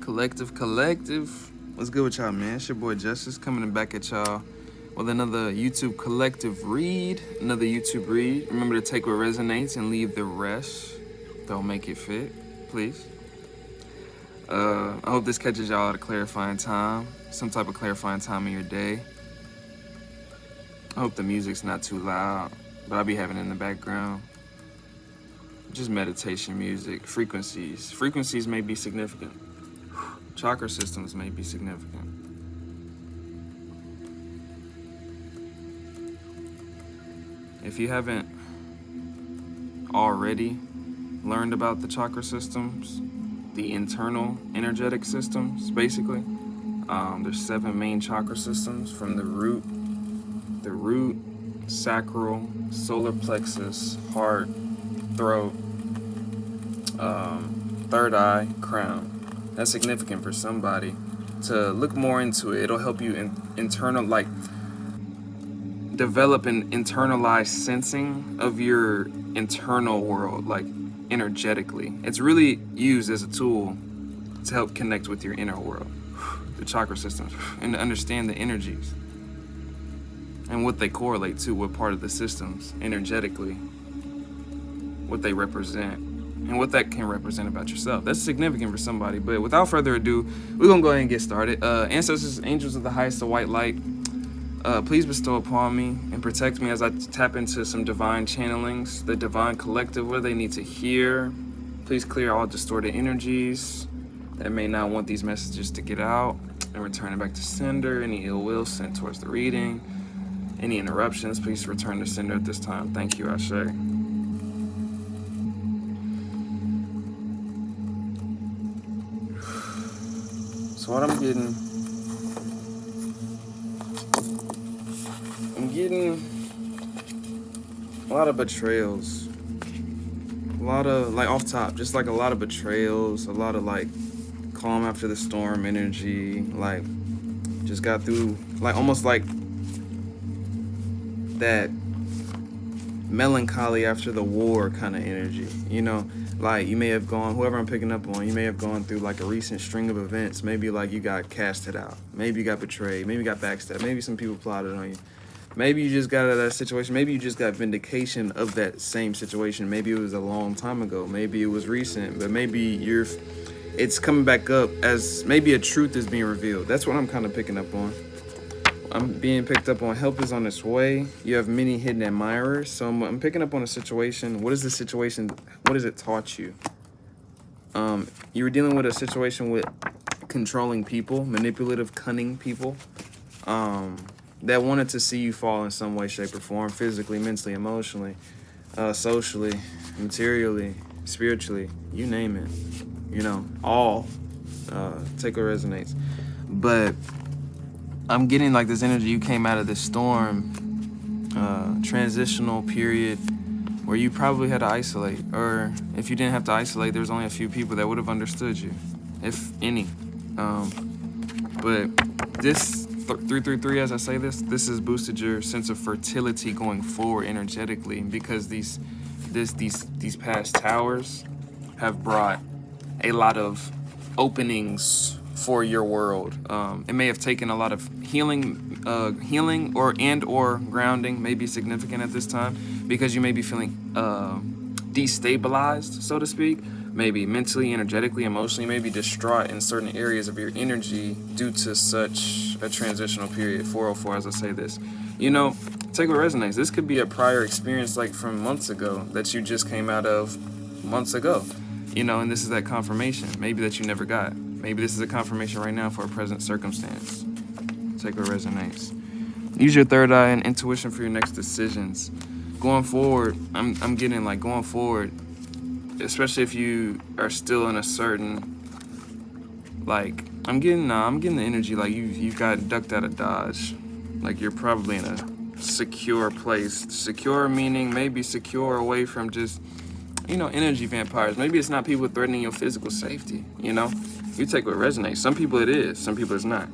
Collective. What's good with y'all, man? It's your boy Justice coming back at y'all with another YouTube collective read, another YouTube read. Remember to take what resonates and leave the rest. Don't make it fit, please. I hope this catches y'all at a clarifying time, some type of clarifying time in your day. I hope the music's not too loud, but I'll be having it in the background. Just meditation music, frequencies. Frequencies may be significant. Chakra systems may be significant. If you haven't already learned about the chakra systems, the internal energetic systems, basically, there's 7 main chakra systems from the root, sacral, solar plexus, heart, throat, third eye, crown. That's significant for somebody to look more into it. It'll help you develop an internalized sensing of your internal world, like energetically. It's really used as a tool to help connect with your inner world, the chakra systems, and to understand the energies and what they correlate to, what part of the systems energetically, what they represent, and what that can represent about yourself. That's significant for somebody. But without further ado, we're gonna go ahead and get started. Ancestors, angels of the highest, the white light, please bestow upon me and protect me as I tap into some divine channelings, the divine collective, what they need to hear. Please clear all distorted energies that may not want these messages to get out and return it back to sender. Any ill will sent towards the reading, any interruptions, please return to sender at this time. Thank you, Ashe. So what I'm getting a lot of betrayals, a lot of, like, off top, just like a lot of betrayals, a lot of like calm after the storm energy, like just got through, like almost like that melancholy after the war kind of energy, you know? Like you may have gone, whoever I'm picking up on, you may have gone through like a recent string of events. Maybe like you got casted out. Maybe you got betrayed. Maybe you got backstabbed. Maybe some people plotted on you. Maybe you just got out of that situation. Maybe you just got vindication of that same situation. Maybe it was a long time ago. Maybe it was recent. But maybe it's coming back up as maybe a truth is being revealed. That's what I'm kind of picking up on. I'm being picked up on help is on its way. You have many hidden admirers. So I'm picking up on a situation. What is the situation? What has it taught you? You were dealing with a situation with controlling people, manipulative, cunning people, that wanted to see you fall in some way, shape, or form, physically, mentally, emotionally, socially, materially, spiritually, you name it. You know, all. Take what resonates. But I'm getting like this energy. You came out of this storm, transitional period where you probably had to isolate, or if you didn't have to isolate, there's only a few people that would have understood you, if any. But this 333, as I say this has boosted your sense of fertility going forward energetically, because these past towers have brought a lot of openings for your world. It may have taken a lot of healing or grounding may be significant at this time, because you may be feeling destabilized, so to speak, maybe mentally, energetically, emotionally, maybe distraught in certain areas of your energy due to such a transitional period. 404, as I say this, you know, take what resonates. This could be a prior experience, like from months ago, that you just came out of months ago, you know, and this is that confirmation maybe that you never got. Maybe this is a confirmation right now for a present circumstance. Take what resonates. Use your third eye and intuition for your next decisions. Going forward, I'm getting like going forward, especially if you are still in a certain, like, I'm getting the energy like you've got ducked out of Dodge. Like you're probably in a secure place. Secure meaning maybe secure away from just, you know, energy vampires. Maybe it's not people threatening your physical safety, you know? You take what resonates. Some people it is, some people it's not.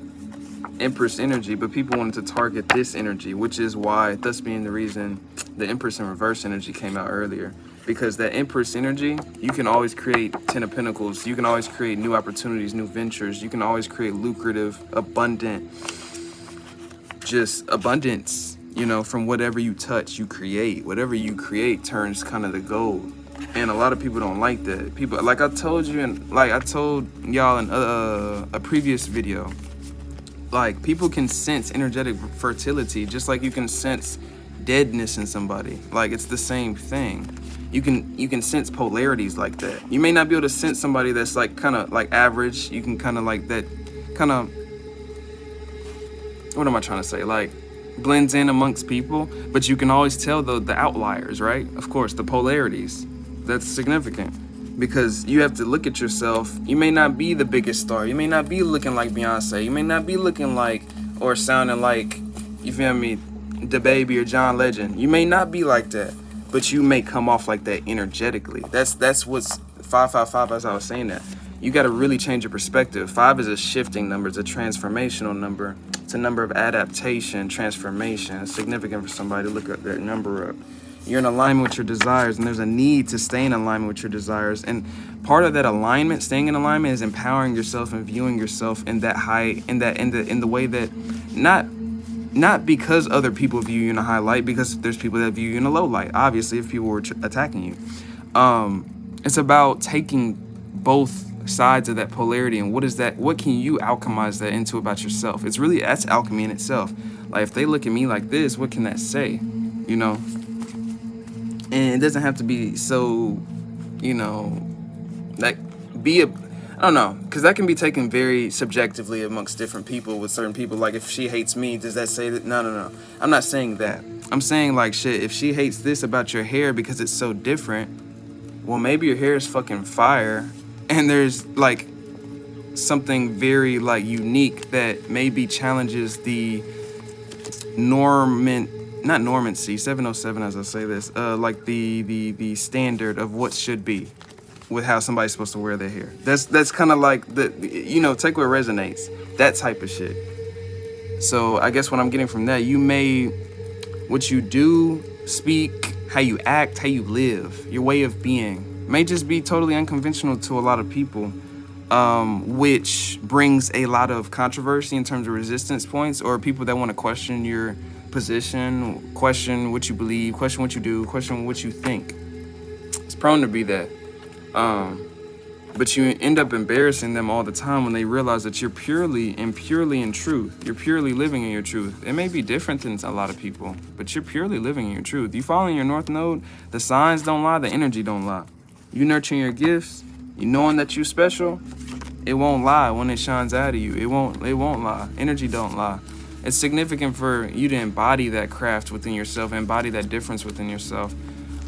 Empress energy, but people wanted to target this energy, which is why, thus being the reason the Empress in reverse energy came out earlier. because that Empress energy, you can always create 10 of Pentacles. You can always create new opportunities, new ventures. You can always create lucrative, abundant, just abundance, you know, from whatever you touch, you create. Whatever you create turns kind of to gold. And a lot of people don't like that. People, like I told you, and like I told y'all in a previous video, like people can sense energetic fertility just like you can sense deadness in somebody. Like it's the same thing. You can sense polarities like that. You may not be able to sense somebody that's like kind of like average. You can kind of like that kind of, what am I trying to say? Like blends in amongst people, but you can always tell the outliers, right? Of course, the polarities. That's significant because you have to look at yourself. You may not be the biggest star. You may not be looking like Beyonce. You may not be looking like or sounding like, you feel me, DaBaby or John Legend. You may not be like that, but you may come off like that energetically. That's what's 555, as I was saying that. You got to really change your perspective. 5 is a shifting number. It's a transformational number. It's a number of adaptation, transformation. It's significant for somebody to look at that number up. You're in alignment with your desires, and there's a need to stay in alignment with your desires. And part of that alignment, staying in alignment, is empowering yourself and viewing yourself in that high, in the way that not because other people view you in a high light, because there's people that view you in a low light. Obviously, if people were attacking you, it's about taking both sides of that polarity and what can you alchemize that into about yourself. It's really, that's alchemy in itself. Like if they look at me like this, what can that say, you know? And it doesn't have to be so, you know, like I don't know, because that can be taken very subjectively amongst different people with certain people. Like if she hates me, does that say that? No. I'm not saying that. I'm saying like shit, if she hates this about your hair because it's so different, well, maybe your hair is fucking fire and there's like something very like unique that maybe challenges the not normancy, 707 as I say this, like the standard of what should be with how somebody's supposed to wear their hair. That's kind of like the, you know, take what resonates, that type of shit. So I guess what I'm getting from that, what you do, speak, how you act, how you live, your way of being may just be totally unconventional to a lot of people, which brings a lot of controversy in terms of resistance points, or people that want to question your position, question what you believe, question what you do, question what you think. It's prone to be that. But you end up embarrassing them all the time when they realize that you're purely in truth. You're purely living in your truth. It may be different than a lot of people, but you're purely living in your truth. You following your North Node, the signs don't lie, the energy don't lie. You nurturing your gifts, you knowing that you're special, it won't lie when it shines out of you. It won't lie. Energy don't lie. It's significant for you to embody that craft within yourself, embody that difference within yourself.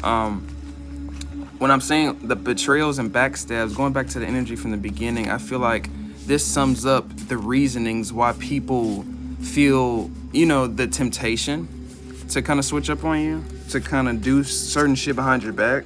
When I'm saying the betrayals and backstabs, going back to the energy from the beginning, I feel like this sums up the reasonings why people feel, you know, the temptation to kind of switch up on you, to kind of do certain shit behind your back.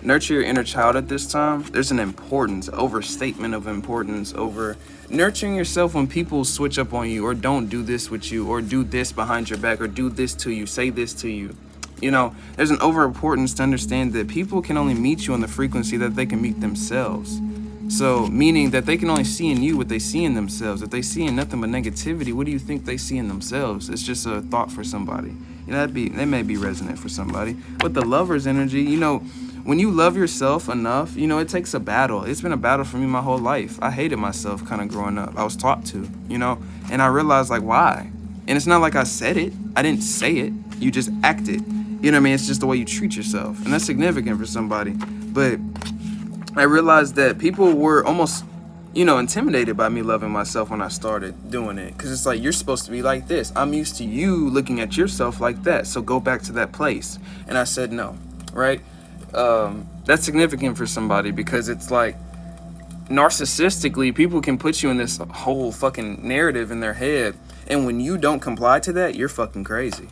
Nurture your inner child at this time. There's an importance, overstatement of importance over nurturing yourself when people switch up on you or don't do this with you or do this behind your back or do this to you, say this to you. You know, there's an over-importance to understand that people can only meet you on the frequency that they can meet themselves. So, meaning that they can only see in you what they see in themselves. If they see in nothing but negativity, what do you think they see in themselves? It's just a thought for somebody. You know, that may be resonant for somebody. But the lover's energy, you know, when you love yourself enough, you know, it takes a battle. It's been a battle for me my whole life. I hated myself kind of growing up. I was taught to, you know, and I realized, like, why? And it's not like I said it. I didn't say it. You just acted. You know what I mean? It's just the way you treat yourself. And that's significant for somebody. But I realized that people were almost, you know, intimidated by me loving myself when I started doing it. Because it's like, you're supposed to be like this. I'm used to you looking at yourself like that. So go back to that place. And I said no, right? That's significant for somebody because it's like, narcissistically, people can put you in this whole fucking narrative in their head. And when you don't comply to that, you're fucking crazy,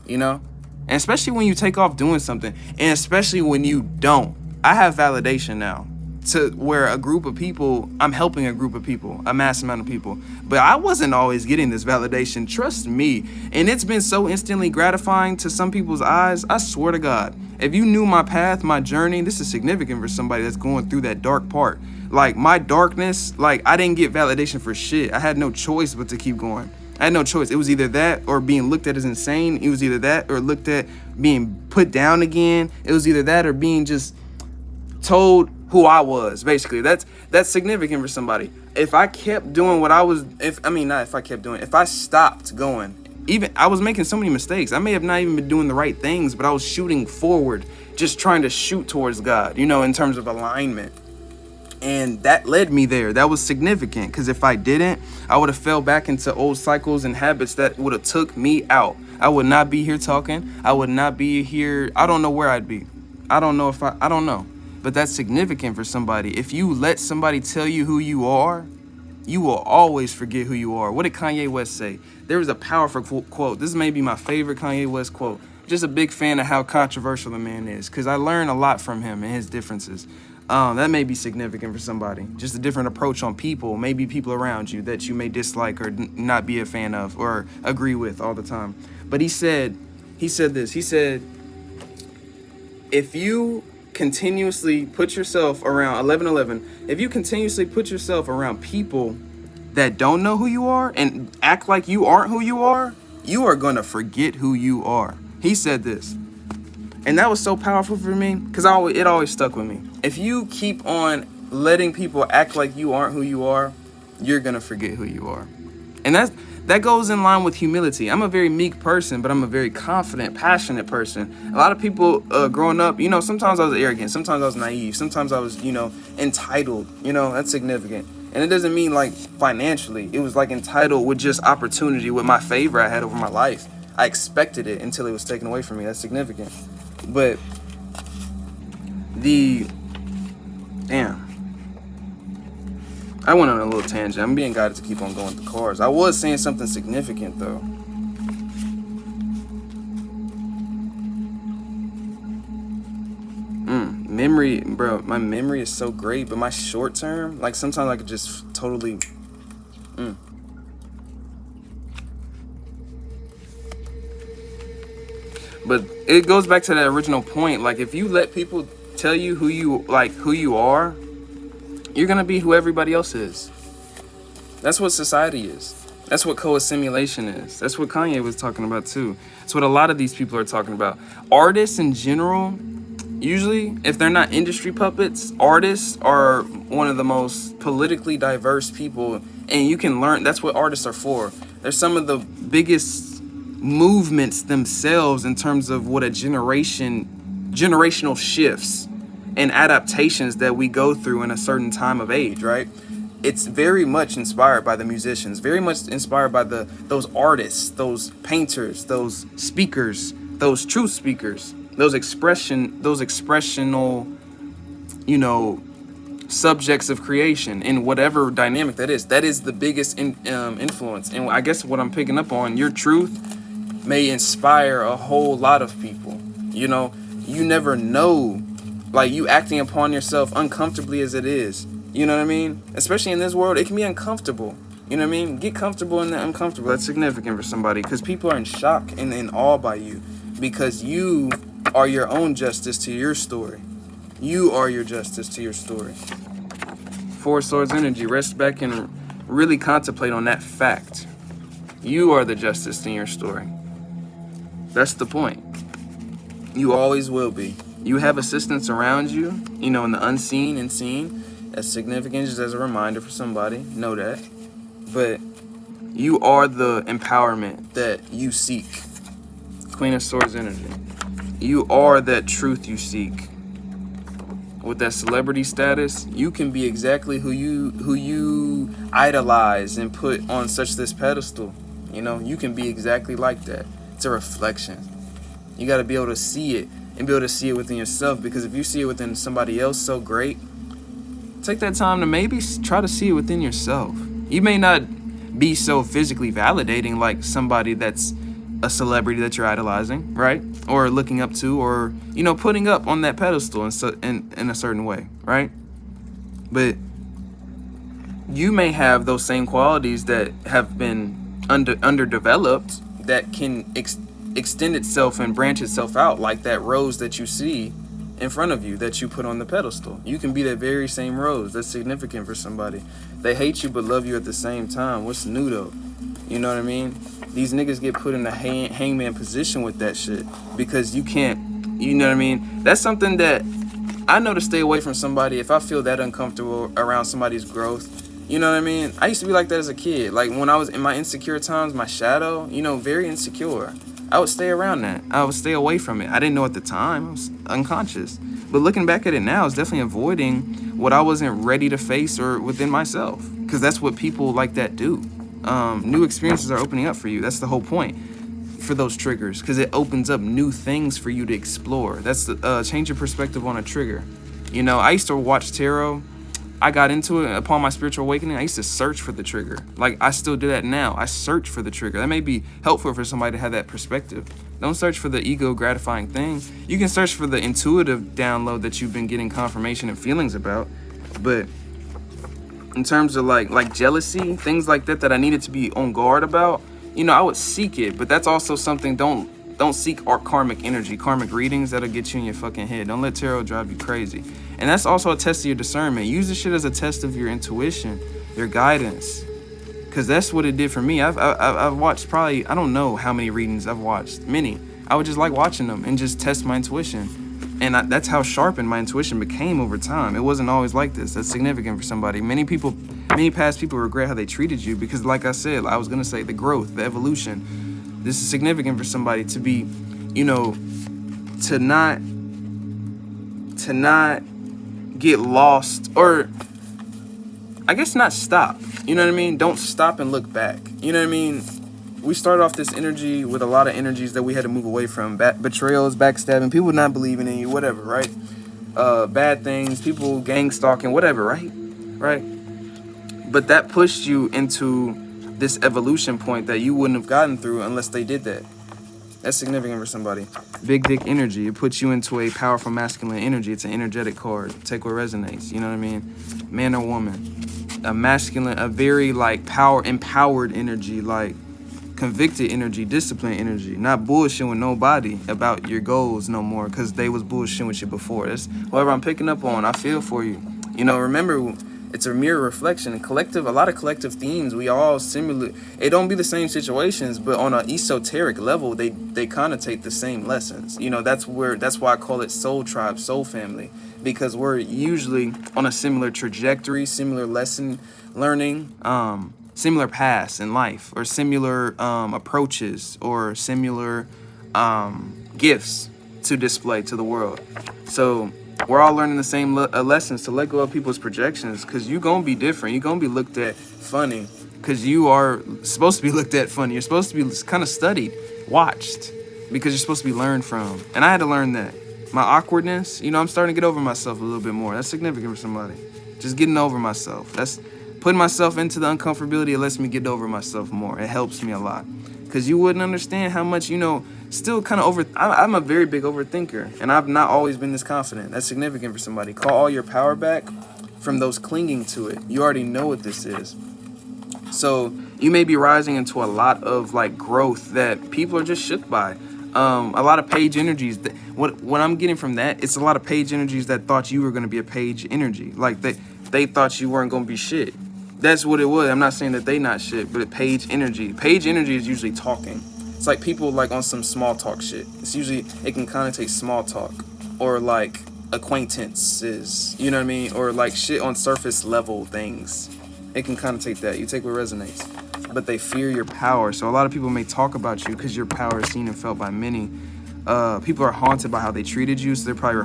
you know? And especially when you take off doing something, and especially when you don't. I have validation now to where a group of people, I'm helping a group of people, a mass amount of people. But I wasn't always getting this validation, trust me. And it's been so instantly gratifying to some people's eyes. I swear to God, if you knew my path, my journey, this is significant for somebody that's going through that dark part. Like my darkness, like I didn't get validation for shit. I had no choice but to keep going. I had no choice. It was either that or being looked at as insane. It was either that or looked at being put down again. It was either that or being just told who I was, basically. That's significant for somebody. If I kept doing what I was, if I stopped going, even I was making so many mistakes. I may have not even been doing the right things, but I was shooting forward, just trying to shoot towards God, in terms of alignment. And that led me there. That was significant, because if I didn't, I would have fell back into old cycles and habits that would have took me out. I would not be here talking. I would not be here. I don't know where I'd be. I don't know. But that's significant for somebody. If you let somebody tell you who you are, you will always forget who you are. What did Kanye West say? There was a powerful quote. This may be my favorite Kanye West quote. Just a big fan of how controversial the man is, because I learned a lot from him and his differences. That may be significant for somebody. Just a different approach on people, maybe people around you that you may dislike or not be a fan of or agree with all the time. But he said this. He said, if you continuously put yourself around 11:11, if you continuously put yourself around people that don't know who you are and act like you aren't who you are going to forget who you are. He said this. And that was so powerful for me, because it always stuck with me. If you keep on letting people act like you aren't who you are, you're going to forget who you are. And that goes in line with humility. I'm a very meek person, but I'm a very confident, passionate person. A lot of people growing up, sometimes I was arrogant, sometimes I was naive, sometimes I was, entitled. That's significant. And it doesn't mean like financially. It was like entitled with just opportunity, with my favor I had over my life. I expected it until it was taken away from me. That's significant. But I went on a little tangent. I'm being guided to keep on going with the cars. I was saying something significant though. Memory, bro. My memory is so great, but my short term, like sometimes I could just totally. But it goes back to that original point. Like if you let people tell you who you are, you're gonna be who everybody else is. That's what society is. That's what co-assimilation is. That's what Kanye was talking about too. That's what a lot of these people are talking about. Artists in general, usually, if they're not industry puppets, artists are one of the most politically diverse people, and you can learn. That's what artists are for. They're some of the biggest movements themselves in terms of what generational shifts and adaptations that we go through in a certain time of age, right? It's very much inspired by the musicians, very much inspired by those artists, those painters, those speakers, those truth speakers, those expressional, subjects of creation in whatever dynamic that is. That is the biggest influence. And I guess what I'm picking up on, your truth may inspire a whole lot of people. You never know, like you acting upon yourself uncomfortably as it is. You know what I mean? Especially in this world, it can be uncomfortable. You know what I mean? Get comfortable in the uncomfortable. That's significant for somebody, because people are in shock and in awe by you, because you are your own justice to your story. You are your justice to your story. Four Swords energy. Rest back and really contemplate on that fact. You are the justice in your story. That's the point. You always will be. You have assistance around you, in the unseen and seen. That's significant, just as a reminder for somebody. Know that. But you are the empowerment that you seek. Queen of Swords energy. You are that truth you seek. With that celebrity status, you can be exactly who you idolize and put on such this pedestal. You can be exactly like that. It's a reflection. You got to be able to see it and be able to see it within yourself, because if you see it within somebody else so great, take that time to maybe try to see it within yourself. You may not be so physically validating like somebody that's a celebrity that you're idolizing, right? Or looking up to, or, putting up on that pedestal in a certain way, right? But you may have those same qualities that have been underdeveloped that can extend itself and branch itself out, like that rose that you see in front of you that you put on the pedestal. You can be that very same rose. That's significant for somebody. They hate you but love you at the same time. What's new though? You know what I mean? These niggas get put in a hangman position with that shit because you can't, you know what I mean? That's something that I know to stay away from somebody if I feel that uncomfortable around somebody's growth. You know what I mean? I used to be like that as a kid. Like when I was in my insecure times, my shadow, you know, very insecure. I would stay around that. I would stay away from it. I didn't know at the time. I was unconscious. But looking back at it now, it's definitely avoiding what I wasn't ready to face or within myself. Because that's what people like that do. New experiences are opening up for you. That's the whole point for those triggers. Because it opens up new things for you to explore. That's the change your perspective on a trigger. You know, I used to watch tarot. I got into it upon my spiritual awakening. I used to search for the trigger. Like, I still do that now. I search for the trigger. That may be helpful for somebody to have that perspective. Don't search for the ego gratifying thing. You can search for the intuitive download that you've been getting confirmation and feelings about. But in terms of like jealousy, things like that I needed to be on guard about, you know, I would seek it. But that's also something, don't seek our karmic energy, karmic readings that'll get you in your fucking head. Don't let tarot drive you crazy. And that's also a test of your discernment. Use this shit as a test of your intuition, your guidance. Because that's what it did for me. I've watched probably, I don't know how many readings I've watched. Many. I would just like watching them and just test my intuition. And that's how sharpened my intuition became over time. It wasn't always like this. That's significant for somebody. Many past people regret how they treated you because, like I said, I was going to say the growth, the evolution. This is significant for somebody to be, you know, to not get lost, or I guess not stop. You know what I mean? Don't stop and look back. You know what I mean? We started off this energy with a lot of energies that we had to move away from. Betrayals, backstabbing, people not believing in you, whatever, right? Bad things, people gang stalking, whatever, right? Right? But that pushed you into this evolution point that you wouldn't have gotten through unless they did that. That's significant for somebody. Big dick energy. It puts you into a powerful masculine energy. It's an energetic card. Take what resonates. You know what I mean? Man or woman. A masculine, a very like empowered energy, like convicted energy, disciplined energy. Not bullshitting with nobody about your goals no more because they was bullshitting with you before. That's whatever I'm picking up on. I feel for you. You know, remember, it's a mirror reflection. A lot of collective themes, we all similar. It don't be the same situations, but on an esoteric level, they connotate the same lessons. You know, that's why I call it soul tribe, soul family, because we're usually on a similar trajectory, similar lesson learning, similar paths in life, or similar approaches, or similar gifts to display to the world. So we're all learning the same lessons, to let go of people's projections, because you're going to be different. You're going to be looked at funny because you are supposed to be looked at funny. You're supposed to be kind of studied, watched, because you're supposed to be learned from. And I had to learn that. My awkwardness, you know, I'm starting to get over myself a little bit more. That's significant for somebody. Just getting over myself. That's putting myself into the uncomfortability. It lets me get over myself more. It helps me a lot. Because you wouldn't understand how much, you know, still kind of I'm a very big overthinker, and I've not always been this confident. That's significant for somebody. Call all your power back from those clinging to it. You already know what this is. So you may be rising into a lot of like growth that people are just shook by. A lot of page energies. What I'm getting from that, it's a lot of page energies that thought you were going to be a page energy. Like they thought you weren't going to be shit. That's what it was. I'm not saying that they not shit, but page energy. Page energy is usually talking. It's like people like on some small talk shit. It's usually, it can connotate small talk or like acquaintances, you know what I mean? Or like shit on surface level things. It can connotate that. You take what resonates. But they fear your power. So a lot of people may talk about you because your power is seen and felt by many. People are haunted by how they treated you, so they're probably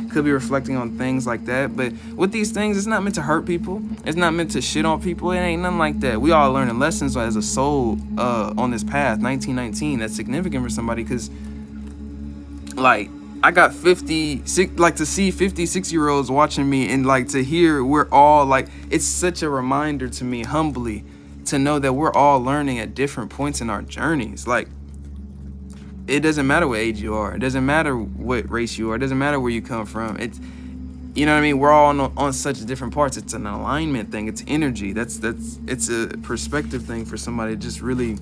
could be reflecting on things like that. But with these things, it's not meant to hurt people. It's not meant to shit on people. It ain't nothing like that. We all learning lessons as a soul on this path. 1919, that's significant for somebody because, like, I got 56, like, to see 56-year-olds watching me and, like, to hear we're all, like, it's such a reminder to me, humbly, to know that we're all learning at different points in our journeys. Like, it doesn't matter what age you are. It doesn't matter what race you are. It doesn't matter where you come from. You know what I mean? We're all on such different parts. It's an alignment thing. It's energy. It's a perspective thing for somebody to just really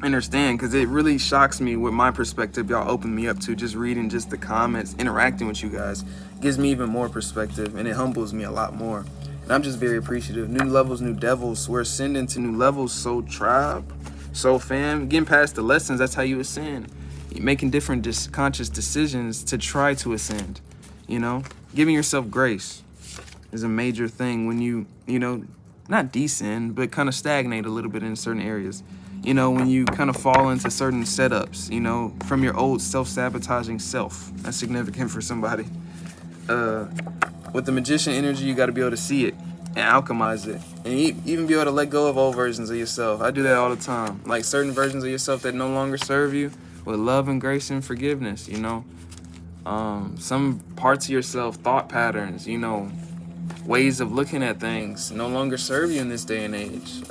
understand, because it really shocks me with my perspective y'all open me up to. Just reading just the comments, interacting with you guys gives me even more perspective, and it humbles me a lot more. And I'm just very appreciative. New levels, new devils. We're ascending to new levels. Soul tribe, soul fam. Getting past the lessons, that's how you ascend. You're making different conscious decisions to try to ascend. You know, giving yourself grace is a major thing when you know, not descend, but kind of stagnate a little bit in certain areas. You know, when you kind of fall into certain setups, you know, from your old self-sabotaging self. That's significant for somebody. With the magician energy, you got to be able to see it and alchemize it. And even be able to let go of old versions of yourself. I do that all the time. Like certain versions of yourself that no longer serve you, with love and grace and forgiveness, you know. Some parts of yourself, thought patterns, you know, ways of looking at things no longer serve you in this day and age.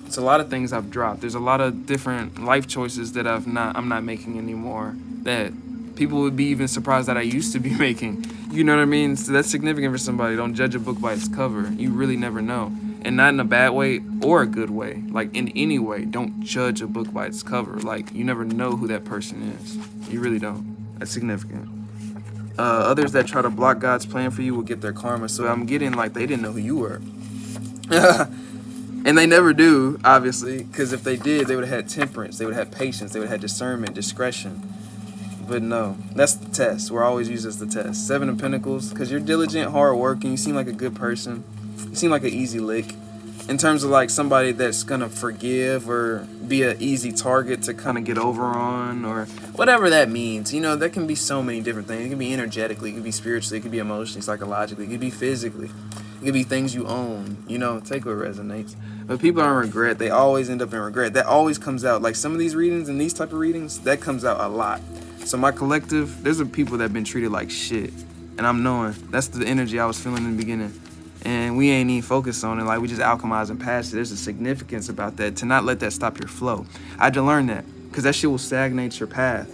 It's a lot of things I've dropped. There's a lot of different life choices that I'm not making anymore, that people would be even surprised that I used to be making. You know what I mean? So that's significant for somebody. Don't judge a book by its cover. You really never know. And not in a bad way or a good way. Like in any way, don't judge a book by its cover. Like you never know who that person is. You really don't. That's significant. Others that try to block God's plan for you will get their karma. So I'm getting like they didn't know who you were. And they never do, obviously, because if they did, they would have had temperance, they would have had patience, they would have had discernment, discretion. But no, that's the test. We're always used as the test. 7 of Pentacles, because you're diligent, hardworking, you seem like a good person, you seem like an easy lick. In terms of like somebody that's gonna forgive or be an easy target to kind of get over on, or whatever that means. You know, that can be so many different things. It can be energetically, it can be spiritually, it can be emotionally, psychologically, it can be physically. It could be things you own, you know, take what resonates. But people are in regret. They always end up in regret. That always comes out. Like some of these readings and these type of readings, that comes out a lot. So my collective, there's people that have been treated like shit. And I'm knowing that's the energy I was feeling in the beginning. And we ain't even focused on it. Like we just alchemize and pass it. There's a significance about that, to not let that stop your flow. I had to learn that, because that shit will stagnate your path.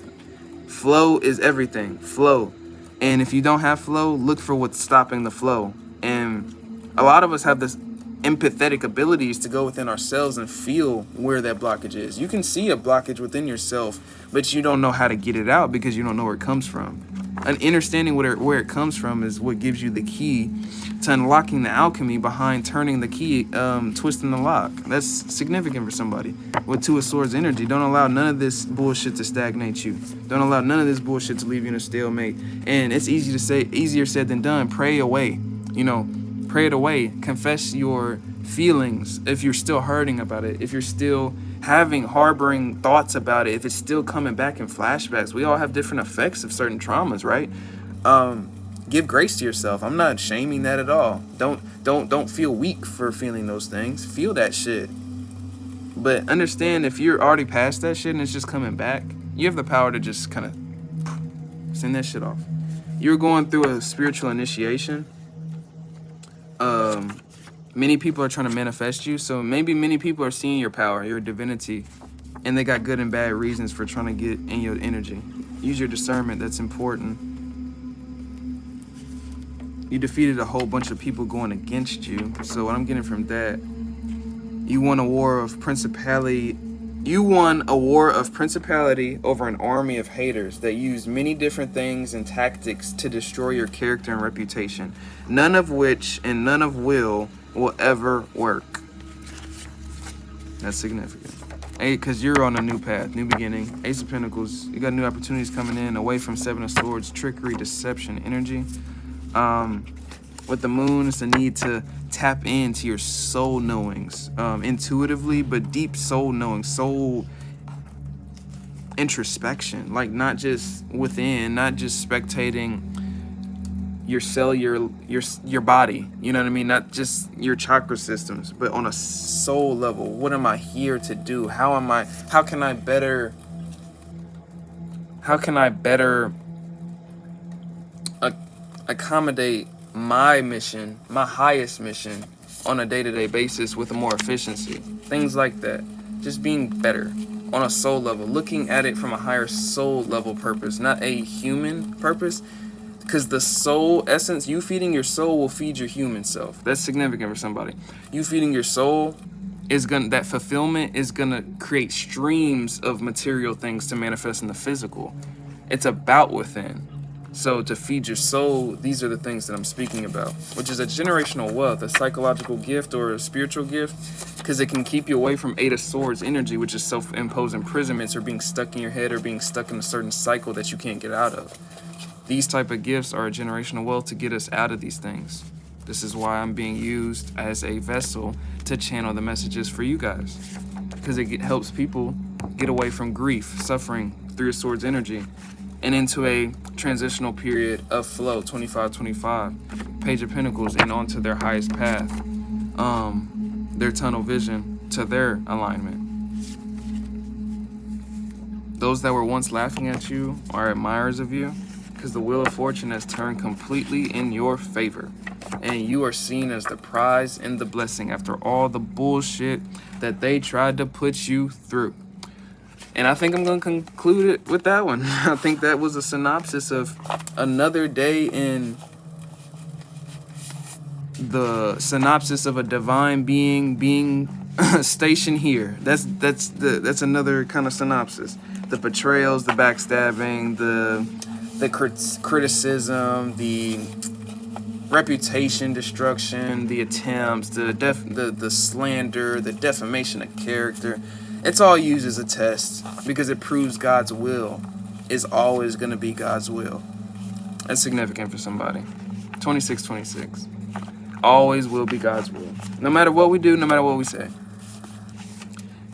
Flow is everything. Flow. And if you don't have flow, look for what's stopping the flow. And a lot of us have this empathetic abilities to go within ourselves and feel where that blockage is. You can see a blockage within yourself, but you don't know how to get it out because you don't know where it comes from. And understanding where it comes from is what gives you the key to unlocking the alchemy behind turning the key, twisting the lock. That's significant for somebody. With 2 of Swords energy, don't allow none of this bullshit to stagnate you. Don't allow none of this bullshit to leave you in a stalemate. And it's easy to say, easier said than done. Pray away. You know, pray it away. Confess your feelings if you're still hurting about it, if you're still harboring thoughts about it, if it's still coming back in flashbacks. We all have different effects of certain traumas, right? Give grace to yourself. I'm not shaming that at all. Don't feel weak for feeling those things. Feel that shit. But understand, if you're already past that shit and it's just coming back, you have the power to just kind of send that shit off. You're going through a spiritual initiation. Many people are trying to manifest you, so maybe many people are seeing your power, your divinity, and they got good and bad reasons for trying to get in your energy. Use your discernment. That's important. You defeated a whole bunch of people going against you. So what I'm getting from that, you won a war of principality. You won a war of principality over an army of haters that used many different things and tactics to destroy your character and reputation, none of which and none of will ever work. That's significant. Because you're on a new path, new beginning. Ace of Pentacles, you got new opportunities coming in away from 7 of Swords, trickery, deception, energy. With the moon, it's the need to tap into your soul knowings, intuitively, but deep soul knowing, soul introspection, like not just within, not just spectating your cell, your body, you know what I mean? Not just your chakra systems, but on a soul level. What am I here to do? How can I better accommodate my mission, my highest mission, on a day-to-day basis with more efficiency? Things like that. Just being better on a soul level, looking at it from a higher soul level purpose, not a human purpose. Because the soul essence, you feeding your soul will feed your human self. That's significant for somebody. You feeding your soul is gonna, that fulfillment is gonna create streams of material things to manifest in the physical. It's about within. So to feed your soul, these are the things that I'm speaking about, which is a generational wealth, a psychological gift or a spiritual gift, because it can keep you away from Eight of Swords energy, which is self-imposed imprisonments or being stuck in your head or being stuck in a certain cycle that you can't get out of. These type of gifts are a generational wealth to get us out of these things. This is why I'm being used as a vessel to channel the messages for you guys, because it helps people get away from grief, suffering, Three of Swords energy, and into a transitional period of flow, 25-25, Page of Pentacles, and onto their highest path, their tunnel vision to their alignment. Those that were once laughing at you are admirers of you, because the Wheel of Fortune has turned completely in your favor, and you are seen as the prize and the blessing after all the bullshit that they tried to put you through. And I think I'm going to conclude it with that one. I think that was a synopsis of another day in the synopsis of a divine being stationed here. That's another kind of synopsis. The betrayals, the backstabbing, the criticism, the reputation destruction, the attempts, the slander, the defamation of character. It's all used as a test because it proves God's will is always going to be God's will. That's significant for somebody. 2626. Always will be God's will. No matter what we do, no matter what we say.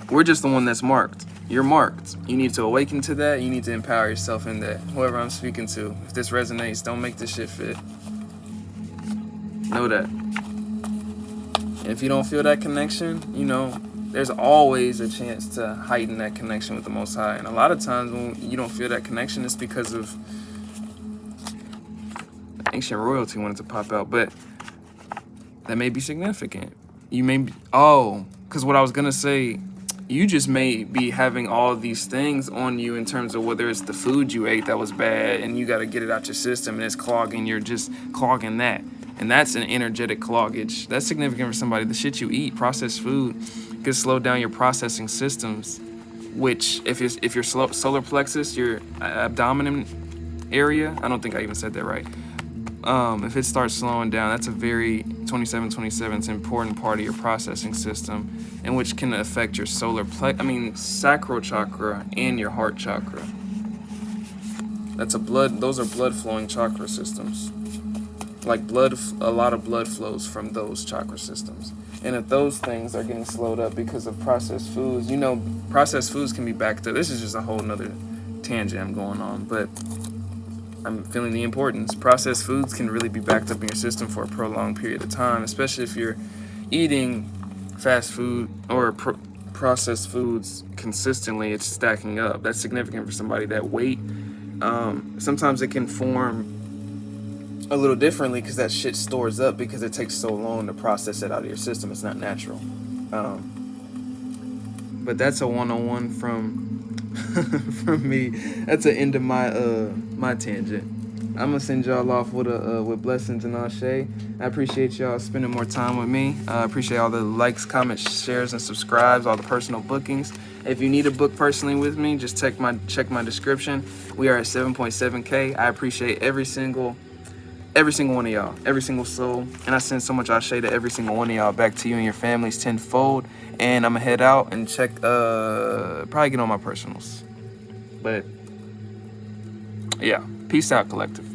We're just the one that's marked. You're marked. You need to awaken to that. You need to empower yourself in that. Whoever I'm speaking to, if this resonates, don't make this shit fit. Know that. And if you don't feel that connection, you know, there's always a chance to heighten that connection with the Most High. And a lot of times when you don't feel that connection, it's because of ancient royalty wanted to pop out. But that may be significant. You may be, because what I was going to say, you just may be having all of these things on you in terms of whether it's the food you ate that was bad and you got to get it out your system and it's clogging, you're just clogging that. And that's an energetic cloggage. That's significant for somebody. The shit you eat, processed food, could slow down your processing systems, which if your solar plexus, your abdomen area, I don't think I even said that right. If it starts slowing down, that's a very 2727. It's an important part of your processing system, and which can affect your sacral chakra and your heart chakra. Those are blood flowing chakra systems. Like a lot of blood flows from those chakra systems. And if those things are getting slowed up because of processed foods, you know, processed foods can be backed up. This is just a whole nother tangent I'm going on, but I'm feeling the importance. Processed foods can really be backed up in your system for a prolonged period of time, especially if you're eating fast food or processed foods consistently. It's stacking up. That's significant for somebody. That weight, sometimes it can form a little differently because that shit stores up because it takes so long to process it out of your system. It's not natural. But that's a one-on-one from me. That's the end of my tangent. I'm gonna send y'all off with blessings and ashe. I appreciate y'all spending more time with me. I appreciate all the likes, comments, shares, and subscribes, all the personal bookings. If you need a book personally with me, just check my description. We are at 7.7K. I appreciate every single one of y'all, every single soul. And I send so much ashe to every single one of y'all, back to you and your families tenfold. And I'm gonna head out and check, probably get on my personals. But yeah, peace out, collective.